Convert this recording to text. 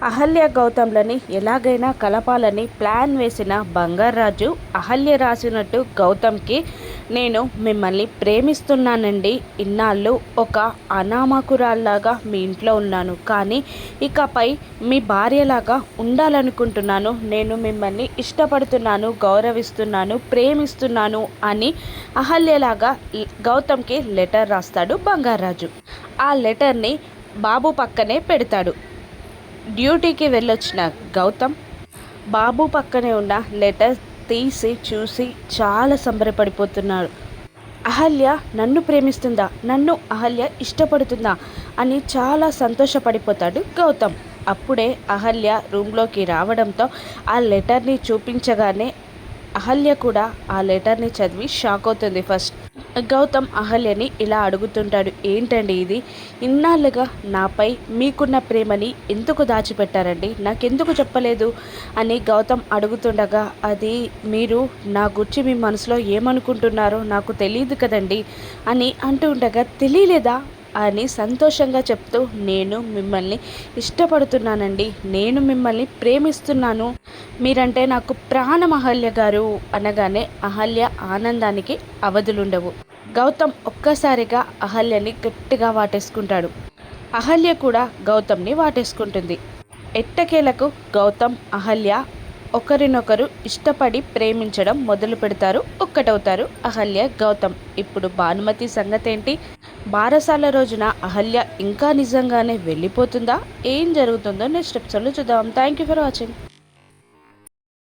అహల్య గౌతమ్లని ఎలాగైనా కలపాలని ప్లాన్ వేసిన బంగారాజు అహల్య రాసినట్టు గౌతమ్కి నేను మిమ్మల్ని ప్రేమిస్తున్నానండి, ఇన్నాళ్ళు ఒక అనామకురాల్లాగా మీ ఇంట్లో ఉన్నాను, కానీ ఇకపై మీ భార్యలాగా ఉండాలనుకుంటున్నాను, నేను మిమ్మల్ని ఇష్టపడుతున్నాను, గౌరవిస్తున్నాను, ప్రేమిస్తున్నాను అని అహల్యలాగా గౌతమ్కి లెటర్ రాస్తాడు బంగారాజు. ఆ లెటర్ని బాబు పక్కనే పెడతాడు. డ్యూటీకి వెళ్ళొచ్చిన గౌతమ్ బాబు పక్కనే ఉన్న లెటర్ తీసి చూసి చాలా సంబరపడిపోతున్నాడు. అహల్య నన్ను ప్రేమిస్తుందా, నన్ను అహల్య ఇష్టపడుతుందా అని చాలా సంతోషపడిపోతాడు గౌతమ్. అప్పుడే అహల్య రూమ్లోకి రావడంతో ఆ లెటర్ని చూపించగానే అహల్య కూడా ఆ లెటర్ని చదివి షాక్ అవుతుంది. ఫస్ట్ గౌతమ్ అహల్యని ఇలా అడుగుతుంటాడు, ఏంటండి ఇది, ఇన్నాళ్ళుగా నాపై మీకున్న ప్రేమని ఎందుకు దాచిపెట్టారండి, నాకెందుకు చెప్పలేదు అని గౌతమ్ అడుగుతుండగా, అది మీరు నా గురించి మీ మనసులో ఏమనుకుంటున్నారో నాకు తెలియదు కదండి అని అంటూ ఉండగా, తెలియలేదా అని సంతోషంగా చెప్తూ, నేను మిమ్మల్ని ఇష్టపడుతున్నానండి, నేను మిమ్మల్ని ప్రేమిస్తున్నాను, మీరంటే నాకు ప్రాణం అహల్య గారు అనగానే అహల్య ఆనందానికి అవధులుండవు. గౌతమ్ ఒక్కసారిగా అహల్యని గట్టిగా వాటేసుకుంటాడు. అహల్య కూడా గౌతమ్ని వాటేసుకుంటుంది. ఎట్టకేలకు గౌతమ్ అహల్య ఒకరినొకరు ఇష్టపడి ప్రేమించడం మొదలు పెడతారు, ఒక్కటవుతారు అహల్య గౌతమ్. ఇప్పుడు భానుమతి సంగతి ఏంటి? బారసాల రోజున అహల్య ఇంకా నిజంగానే వెళ్ళిపోతుందా? ఏం జరుగుతుందో నెక్స్ట్ ఎపిసోడ్లో చూద్దాం. Thank you for watching.